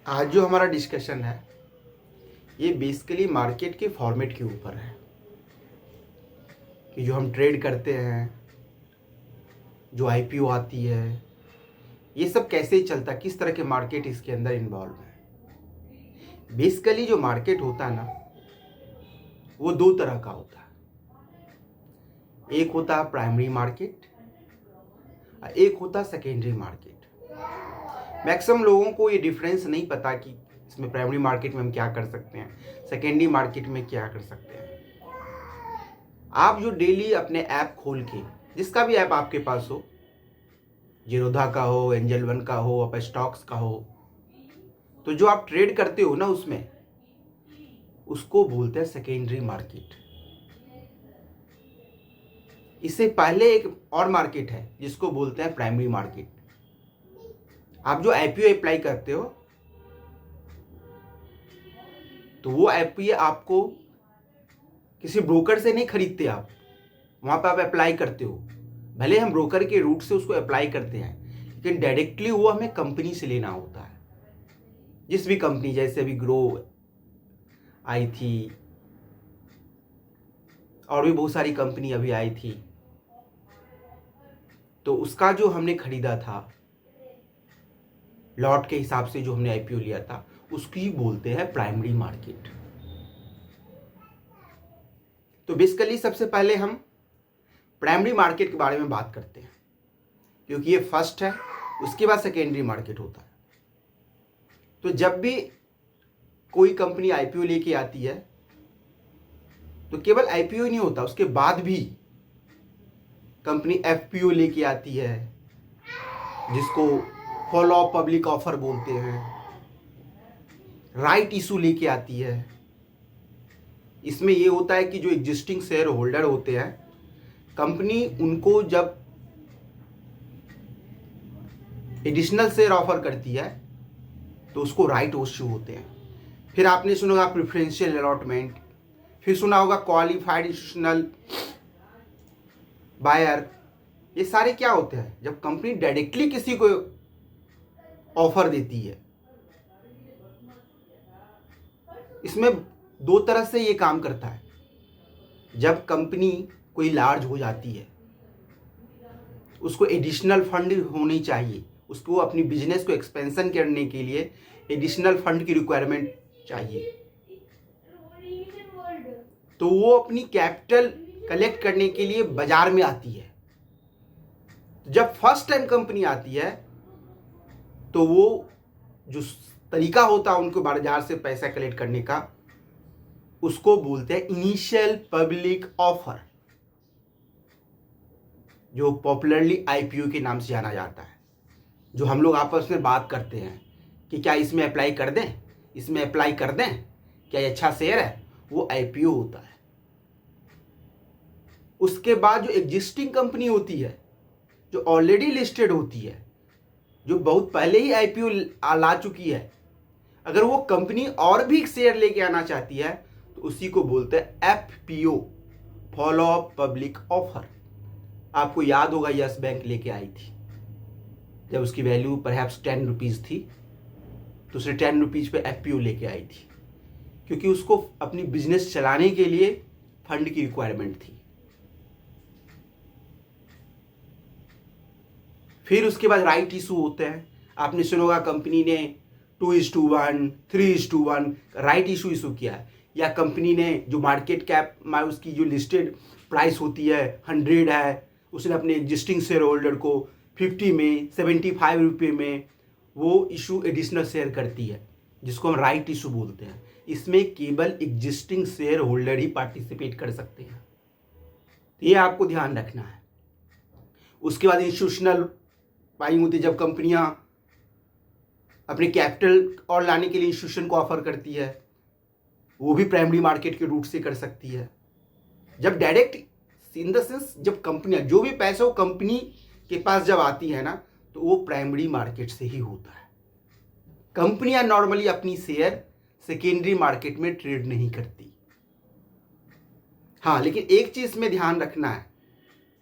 आज जो हमारा डिस्कशन है ये बेसिकली मार्केट के फॉर्मेट के ऊपर है कि जो हम ट्रेड करते हैं, जो आईपीओ आती है, ये सब कैसे चलता है, किस तरह के मार्केट इसके अंदर इन्वॉल्व है। बेसिकली जो मार्केट होता है ना, वो दो तरह का होता है। एक होता है प्राइमरी मार्केट, एक होता है सेकेंडरी मार्केट। मैक्सिमम लोगों को ये डिफरेंस नहीं पता कि इसमें प्राइमरी मार्केट में हम क्या कर सकते हैं, सेकेंडरी मार्केट में क्या कर सकते हैं। आप जो डेली अपने ऐप खोल के, जिसका भी ऐप आपके पास हो, जीरोधा का हो, एंजल वन का हो, अप स्टॉक्स का हो, तो जो आप ट्रेड करते हो ना, उसमें उसको बोलते हैं सेकेंडरी मार्केट। इससे पहले एक और मार्केट है जिसको बोलते हैं प्राइमरी मार्केट। आप जो आईपीओ अप्लाई करते हो तो वो आईपीओ आपको किसी ब्रोकर से नहीं खरीदते, आप वहां पर आप अप्लाई करते हो। भले हम ब्रोकर के रूट से उसको अप्लाई करते हैं, लेकिन डायरेक्टली वो हमें कंपनी से लेना होता है। जिस भी कंपनी, जैसे अभी ग्रो आई थी और भी बहुत सारी कंपनी अभी आई थी, तो उसका जो हमने खरीदा था लॉट के हिसाब से, जो हमने आईपीओ लिया था, उसकी बोलते हैं प्राइमरी मार्केट। तो बेसिकली सबसे पहले हम प्राइमरी मार्केट के बारे में बात करते हैं, क्योंकि ये फर्स्ट है, उसके बाद सेकेंडरी मार्केट होता है। तो जब भी कोई कंपनी आईपीओ लेके आती है तो केवल आईपीओ ही नहीं होता, उसके बाद भी कंपनी एफपीओ लेके आती है, जिसको फॉलो अप पब्लिक ऑफर बोलते हैं, राइट इशू लेके आती है। इसमें यह होता है कि जो एग्जिस्टिंग शेयर होल्डर होते हैं, कंपनी उनको जब एडिशनल शेयर ऑफर करती है तो उसको राइट इशू होते हैं। फिर आपने सुना होगा प्रेफरेंशियल अलॉटमेंट, फिर सुना होगा क्वालिफाइड इंस्टीट्यूशनल बायर। ये सारे क्या होते हैं? जब कंपनी डायरेक्टली किसी को ऑफर देती है। इसमें दो तरह से ये काम करता है। जब कंपनी कोई लार्ज हो जाती है, उसको एडिशनल फंड होनी चाहिए, उसको अपनी बिजनेस को एक्सपेंशन करने के लिए एडिशनल फंड की रिक्वायरमेंट चाहिए, तो वो अपनी कैपिटल कलेक्ट करने के लिए बाजार में आती है। जब फर्स्ट टाइम कंपनी आती है तो वो जो तरीका होता है उनको बाजार से पैसा कलेक्ट करने का, उसको बोलते हैं इनिशियल पब्लिक ऑफर, जो पॉपुलरली आईपीओ के नाम से जाना जाता है। जो हम लोग आपस में बात करते हैं कि क्या इसमें अप्लाई कर दें, इसमें अप्लाई कर दें, क्या ये अच्छा शेयर है, वो आईपीओ होता है। उसके बाद जो एग्जिस्टिंग कंपनी होती है, जो ऑलरेडी लिस्टेड होती है, जो बहुत पहले ही आईपीओ ला चुकी है, अगर वो कंपनी और भी शेयर लेके आना चाहती है तो उसी को बोलते हैं FPO, follow up public offer. आपको याद होगा यस बैंक लेके आई थी, जब उसकी वैल्यू परहैप्स 10 रुपीज़ थी, तो उसे 10 रुपीज़ पे एफपीओ लेके आई थी, क्योंकि उसको अपनी बिजनेस चलाने के लिए फंड की रिक्वायरमेंट थी। फिर उसके बाद राइट इशू होते हैं। आपने सुना होगा कंपनी ने 2:1, 3:1 राइट इशू किया है, या कंपनी ने जो मार्केट कैप में उसकी जो लिस्टेड प्राइस होती है 100 है, उसने अपने एग्जिस्टिंग शेयर होल्डर को 50 में, 75 रुपये में वो इशू एडिशनल शेयर करती है, जिसको हम राइट इशू बोलते हैं। इसमें केवल एग्जिस्टिंग शेयर होल्डर ही पार्टिसिपेट कर सकते हैं, तो ये आपको ध्यान रखना है। उसके बाद इंस्टीट्यूशनल बाइंग होती है, जब कंपनियां अपने कैपिटल और लाने के लिए इंस्टीट्यूशन को ऑफर करती है, वो भी प्राइमरी मार्केट के रूट से कर सकती है। जब डायरेक्ट इन द सेंस, जब कंपनियां, जो भी पैसा वो कंपनी के पास जब आती है ना, तो वो प्राइमरी मार्केट से ही होता है। कंपनियां नॉर्मली अपनी शेयर सेकेंडरी मार्केट में ट्रेड नहीं करती। हाँ, लेकिन एक चीज में ध्यान रखना है,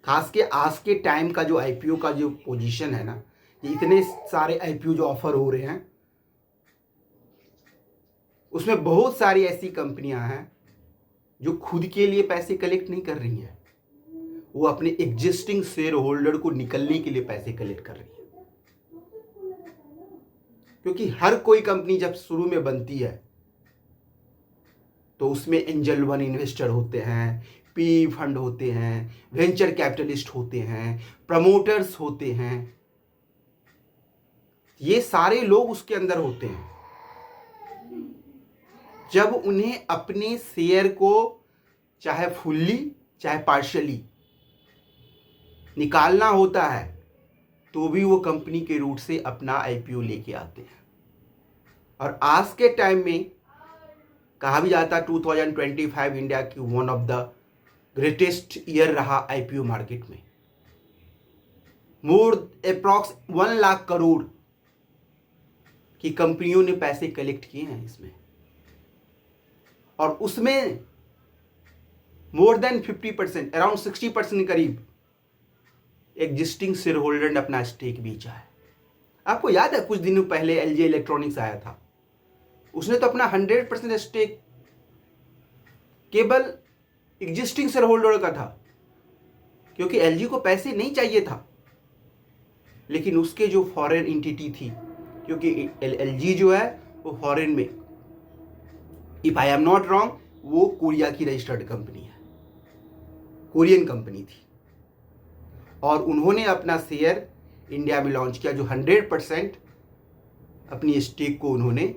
खास के आज के टाइम का जो आईपीओ का जो पोजीशन है ना, ये इतने सारे आईपीओ जो ऑफर हो रहे हैं, उसमें बहुत सारी ऐसी कंपनियां हैं जो खुद के लिए पैसे कलेक्ट नहीं कर रही हैं, वो अपने एग्जिस्टिंग शेयर होल्डर को निकलने के लिए पैसे कलेक्ट कर रही है। क्योंकि हर कोई कंपनी जब शुरू में बनती है तो उसमें एंजल वन इन्वेस्टर होते हैं, पी फंड होते हैं, वेंचर कैपिटलिस्ट होते हैं, प्रमोटर्स होते हैं, ये सारे लोग उसके अंदर होते हैं। जब उन्हें अपने शेयर को चाहे फुल्ली चाहे पार्शियली निकालना होता है तो भी वो कंपनी के रूट से अपना आईपीओ लेके आते हैं। और आज के टाइम में कहा भी जाता है 2025 इंडिया की one of the greatest year रहा आईपीओ मार्केट में। मोर अप्रॉक्स 1 लाख करोड़ की कंपनियों ने पैसे कलेक्ट किए हैं इसमें, और उसमें मोर देन 50%, अराउंड 60% करीब एग्जिस्टिंग शेयर होल्डर ने अपना स्टेक बेचा है। आपको याद है कुछ दिनों पहले एलजी इलेक्ट्रॉनिक्स आया था, उसने तो अपना 100% स्टेक केवल एग्जिस्टिंग शेयर होल्डर का था, क्योंकि एलजी को पैसे नहीं चाहिए था। लेकिन उसके जो फॉरेन एंटिटी थी, क्योंकि एलजी जो है वो फॉरेन में, if I am not wrong, वो कोरिया की रजिस्टर्ड कंपनी है, कोरियन कंपनी थी, और उन्होंने अपना शेयर इंडिया में लॉन्च किया, जो 100% अपनी स्टेक को उन्होंने,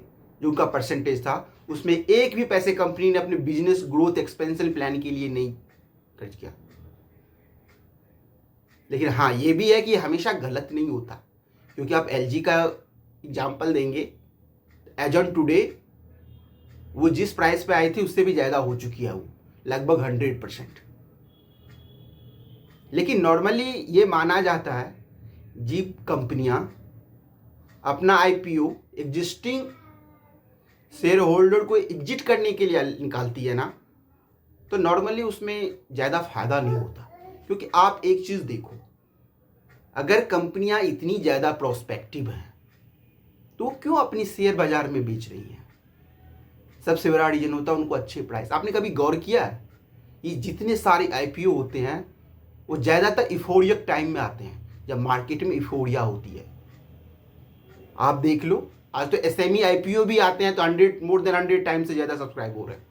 जो उनका परसेंटेज था, उसमें एक भी पैसे कंपनी ने अपने बिजनेस ग्रोथ एक्सपेंशन प्लान के लिए नहीं खर्च किया। लेकिन हाँ, ये भी है कि हमेशा गलत नहीं होता, क्योंकि आप एलजी का एग्जाम्पल देंगे, एज ऑन टुडे वो जिस प्राइस पे आई थी उससे भी ज़्यादा हो चुकी है, वो लगभग 100%। लेकिन नॉर्मली ये माना जाता है जी कंपनियां अपना आईपीओ एग्जिस्टिंग शेयर होल्डर को एग्जिट करने के लिए निकालती है ना, तो नॉर्मली उसमें ज़्यादा फायदा नहीं होता। क्योंकि आप एक चीज़ देखो, अगर कंपनियां इतनी ज़्यादा प्रोस्पेक्टिव हैं तो क्यों अपनी शेयर बाजार में बेच रही हैं? सबसे बड़ा रीजन होता है उनको अच्छे प्राइस। आपने कभी गौर किया है कि जितने सारे आईपीओ होते हैं वो ज़्यादातर इफोरियक टाइम में आते हैं, जब मार्केट में इफोरिया होती है। आप देख लो, आज तो एसएमई आईपीओ भी आते हैं तो 100 मोर देन 100 टाइम से ज़्यादा सब्सक्राइब हो रहे हैं।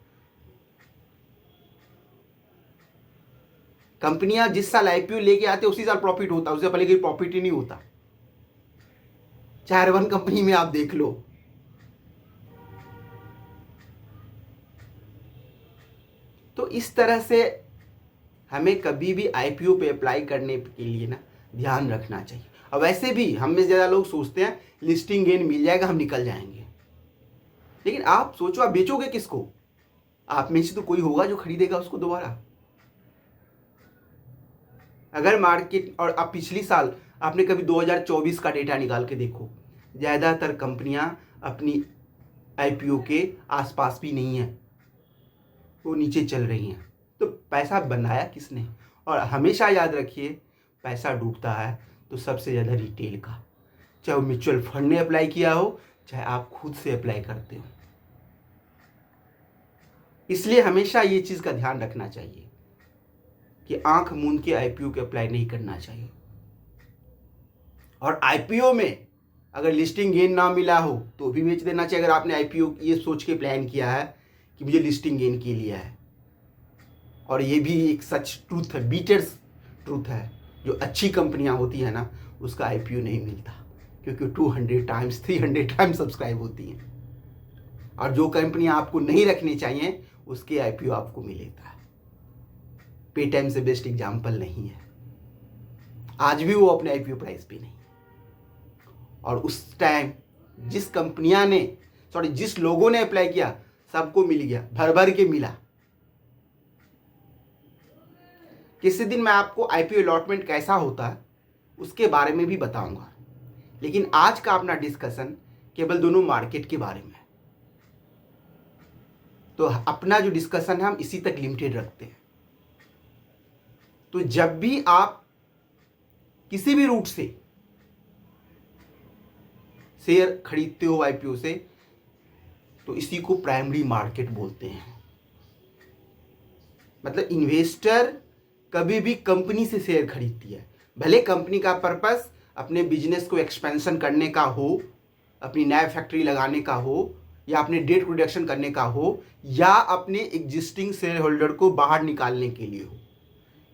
कंपनियां जिस साल आईपीओ लेके आते हैं उसी साल प्रॉफिट होता है, उससे पहले कोई प्रॉफिट ही नहीं होता। चाहे 1 कंपनी में आप देख लो। तो इस तरह से हमें कभी भी आईपीओ पे अप्लाई करने के लिए ना ध्यान रखना चाहिए। और वैसे भी हम में ज़्यादा लोग सोचते हैं लिस्टिंग गेन मिल जाएगा, हम निकल जाएंगे। लेकिन आप सोचो, आप बेचोगे किसको? आप में से तो कोई होगा जो खरीदेगा उसको दोबारा। अगर मार्केट, और आप पिछली साल आपने कभी 2024 का डेटा निकाल के देखो, ज़्यादातर कंपनियां अपनी आईपीओ के आसपास भी नहीं है, वो नीचे चल रही हैं। तो पैसा बनाया किसने? और हमेशा याद रखिए, पैसा डूबता है तो सबसे ज़्यादा रिटेल का, चाहे वो म्यूचुअल फंड ने अप्लाई किया हो, चाहे आप खुद से अप्लाई करते हो। इसलिए हमेशा ये चीज़ का ध्यान रखना चाहिए कि आंख मूंद के आईपीओ के अप्लाई नहीं करना चाहिए। और आईपीओ में अगर लिस्टिंग गेन ना मिला हो तो भी बेच देना चाहिए। अगर आपने आईपीओ ये सोच के प्लान किया है कि मुझे लिस्टिंग गेन के लिए है, और ये भी एक सच ट्रूथ है, बीटर्स ट्रूथ है, जो अच्छी कंपनियां होती है ना उसका आईपीओ नहीं मिलता, क्योंकि 200 टाइम्स 300 टाइम्स सब्सक्राइब होती हैं। और जो कंपनियां आपको नहीं रखनी चाहिए उसके आईपीओ आपको मिलेगा। पेटीएम से बेस्ट एग्जाम्पल नहीं है, आज भी वो अपने आईपीओ प्राइस पे नहीं। और उस टाइम जिस कंपनियां ने, जिस लोगों ने अप्लाई किया सबको मिल गया, भर भर के मिला। किसी दिन मैं आपको आईपीओ अलॉटमेंट कैसा होता है उसके बारे में भी बताऊंगा, लेकिन आज का अपना डिस्कशन केवल दोनों मार्केट के बारे में है। तो अपना जो डिस्कशन है हम इसी तक लिमिटेड रखते हैं। तो जब भी आप किसी भी रूट से शेयर खरीदते हो आईपीओ से, तो इसी को प्राइमरी मार्केट बोलते हैं। मतलब इन्वेस्टर कभी भी कंपनी से शेयर खरीदती है, भले कंपनी का पर्पस अपने बिजनेस को एक्सपेंशन करने का हो, अपनी नया फैक्ट्री लगाने का हो, या अपने डेट रिडक्शन करने का हो, या अपने एग्जिस्टिंग शेयर होल्डर को बाहर निकालने के लिए हो।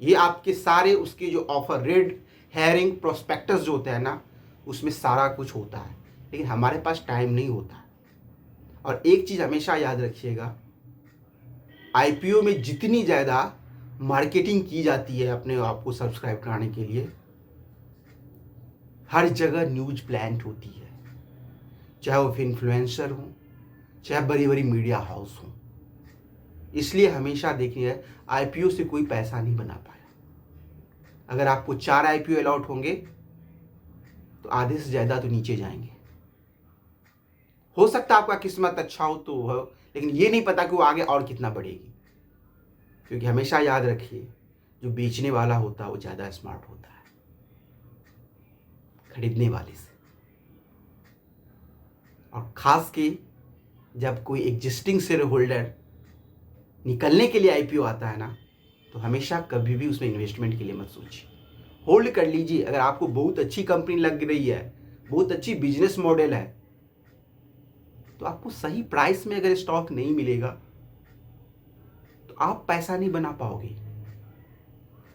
ये आपके सारे उसके जो ऑफर, रेड हेयरिंग प्रोस्पेक्टस जो होता है ना, उसमें सारा कुछ होता है, लेकिन हमारे पास टाइम नहीं होता। और एक चीज़ हमेशा याद रखिएगा, आईपीओ में जितनी ज़्यादा मार्केटिंग की जाती है अपने आप को सब्सक्राइब कराने के लिए, हर जगह न्यूज प्लांट होती है, चाहे वो इन्फ्लुएंसर हो, चाहे बड़ी बड़ी मीडिया हाउस हो। इसलिए हमेशा देखिए, आईपीओ से कोई पैसा नहीं बना पाया। अगर आपको 4 आईपीओ अलॉट होंगे तो आधे से ज़्यादा तो नीचे जाएंगे। हो सकता है आपका किस्मत अच्छा हो तो हो, लेकिन ये नहीं पता कि वो आगे और कितना बढ़ेगी। क्योंकि हमेशा याद रखिए, जो बेचने वाला होता है वो ज़्यादा स्मार्ट होता है खरीदने वाले से। और ख़ास के जब कोई एग्जिस्टिंग शेयर होल्डर निकलने के लिए आईपीओ आता है ना, तो हमेशा कभी भी उसमें इन्वेस्टमेंट के लिए मत सोचिए, होल्ड कर लीजिए। अगर आपको बहुत अच्छी कंपनी लग रही है, बहुत अच्छी बिजनेस मॉडल है, तो आपको सही प्राइस में अगर स्टॉक नहीं मिलेगा तो आप पैसा नहीं बना पाओगे।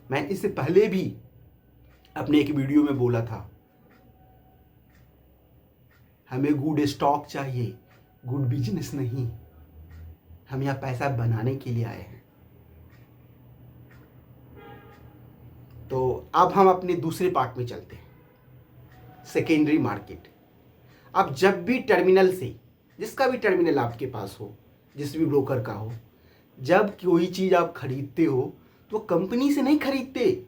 मैंने इससे पहले भी अपने एक वीडियो में बोला था, हमें गुड स्टॉक चाहिए, गुड बिजनेस नहीं। हम यहाँ पैसा बनाने के लिए आए हैं। तो अब हम अपने दूसरे पार्ट में चलते हैं, सेकेंडरी मार्केट। अब जब भी टर्मिनल से, जिसका भी टर्मिनल आपके पास हो, जिस भी ब्रोकर का हो, जब कोई चीज़ आप खरीदते हो तो कंपनी से नहीं खरीदते,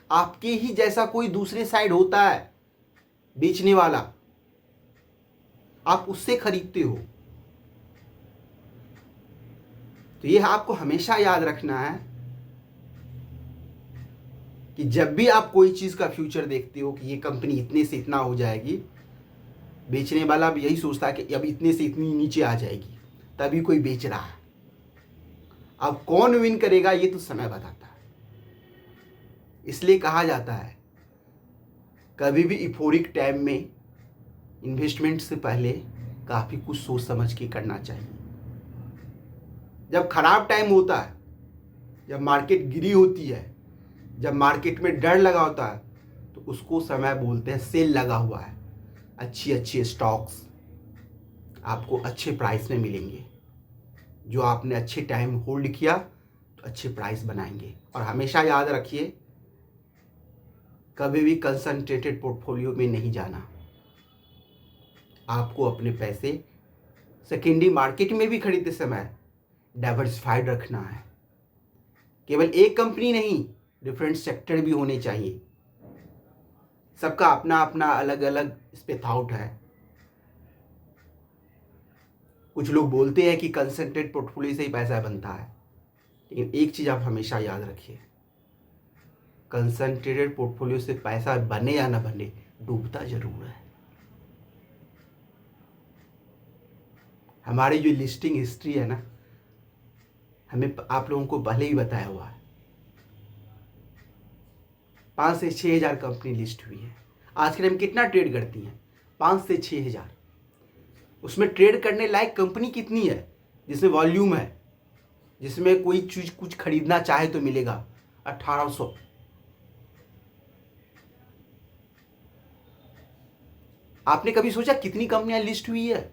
आपके ही जैसा कोई दूसरे साइड होता है बेचने वाला, आप उससे खरीदते हो। तो यह आपको हमेशा याद रखना है कि जब भी आप कोई चीज़ का फ्यूचर देखते हो कि ये कंपनी इतने से इतना हो जाएगी, बेचने वाला भी यही सोचता है कि अब इतने से इतनी नीचे आ जाएगी, तभी कोई बेच रहा है। अब कौन विन करेगा ये तो समय बताता है। इसलिए कहा जाता है कभी भी इफोरिक टाइम में इन्वेस्टमेंट से पहले काफ़ी कुछ सोच समझ के करना चाहिए। जब खराब टाइम होता है, जब मार्केट गिरी होती है, जब मार्केट में डर लगा होता है, तो उसको समय बोलते हैं सेल लगा हुआ है। अच्छी स्टॉक्स आपको अच्छे प्राइस में मिलेंगे। जो आपने अच्छे टाइम होल्ड किया तो अच्छे प्राइस बनाएंगे। और हमेशा याद रखिए, कभी भी कंसंट्रेटेड पोर्टफोलियो में नहीं जाना। आपको अपने पैसे सेकेंडरी मार्केट में भी खरीदते समय डाइवर्सिफाइड रखना है। केवल एक कंपनी नहीं, डिफरेंट सेक्टर भी होने चाहिए। सबका अपना अपना अलग अलग इस पे थॉट है। कुछ लोग बोलते हैं कि कंसंट्रेटेड पोर्टफोलियो से ही पैसा बनता है, लेकिन एक चीज़ आप हमेशा याद रखिए, कंसंट्रेटेड पोर्टफोलियो से पैसा बने या ना बने, डूबता जरूर है। हमारी जो लिस्टिंग हिस्ट्री है ना, हमें आप लोगों को पहले ही बताया हुआ है, 5 से 6 हज़ार कंपनी लिस्ट हुई है। आज के टाइम कितना ट्रेड करती हैं? 5 से 6 हज़ार। उसमें ट्रेड करने लायक कंपनी कितनी है जिसमें वॉल्यूम है, जिसमें कोई चीज कुछ खरीदना चाहे तो मिलेगा? 1800। आपने कभी सोचा कितनी कंपनियां लिस्ट हुई है?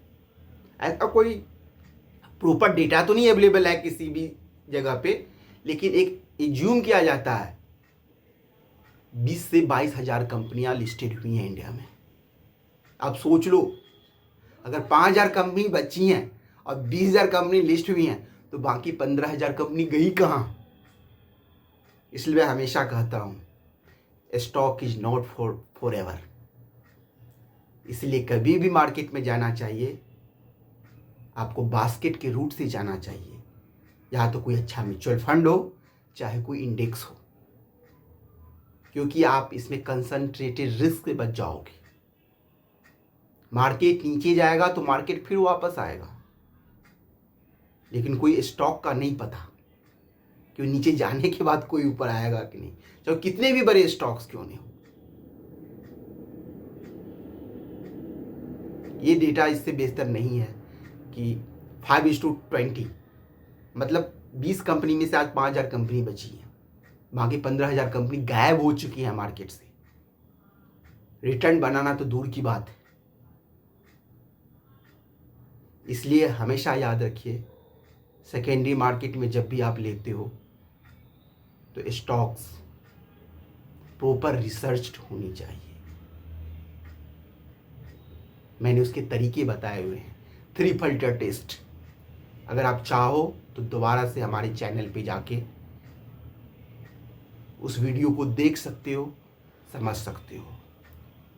ऐसा कोई प्रॉपर डेटा तो नहीं अवेलेबल है किसी भी जगह पे, लेकिन एक एज्यूम किया जाता है 20 से 22 हज़ार कंपनियां लिस्टेड हुई हैं इंडिया में। अब सोच लो, अगर 5,000 कंपनी बची हैं और 20,000 कंपनी लिस्ट हुई हैं, तो बाकी 15,000 कंपनी गई कहाँ? इसलिए मैं हमेशा कहता हूँ stock is not for ever. इसलिए कभी भी मार्केट में जाना चाहिए, आपको बास्केट के रूट से जाना चाहिए, या तो कोई अच्छा म्यूचुअल फंड हो, चाहे कोई इंडेक्स हो, क्योंकि आप इसमें कंसंट्रेटेड रिस्क से बच जाओगे। मार्केट नीचे जाएगा तो मार्केट फिर वापस आएगा, लेकिन कोई स्टॉक का नहीं पता कि नीचे जाने के बाद कोई ऊपर आएगा कि नहीं, चाहे कितने भी बड़े स्टॉक्स क्यों नहीं हो। ये डेटा इससे बेहतर नहीं है कि 5:20, मतलब 20 कंपनी में से आज 5,000 कंपनी बची है, बाकी 15,000 कंपनी गायब हो चुकी है मार्केट से। रिटर्न बनाना तो दूर की बात है। इसलिए हमेशा याद रखिए, सेकेंडरी मार्केट में जब भी आप लेते हो तो स्टॉक्स प्रॉपर रिसर्च्ड होनी चाहिए। मैंने उसके तरीके बताए हुए हैं, 3 फिल्टर टेस्ट। अगर आप चाहो तो दोबारा से हमारे चैनल पे जाके उस वीडियो को देख सकते हो, समझ सकते हो।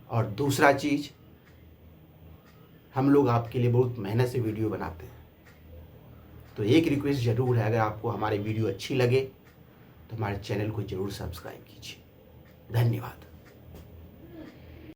और दूसरा चीज़, हम लोग आपके लिए बहुत मेहनत से वीडियो बनाते हैं, तो एक रिक्वेस्ट ज़रूर है, अगर आपको हमारे वीडियो अच्छी लगे तो हमारे चैनल को ज़रूर सब्सक्राइब कीजिए। धन्यवाद।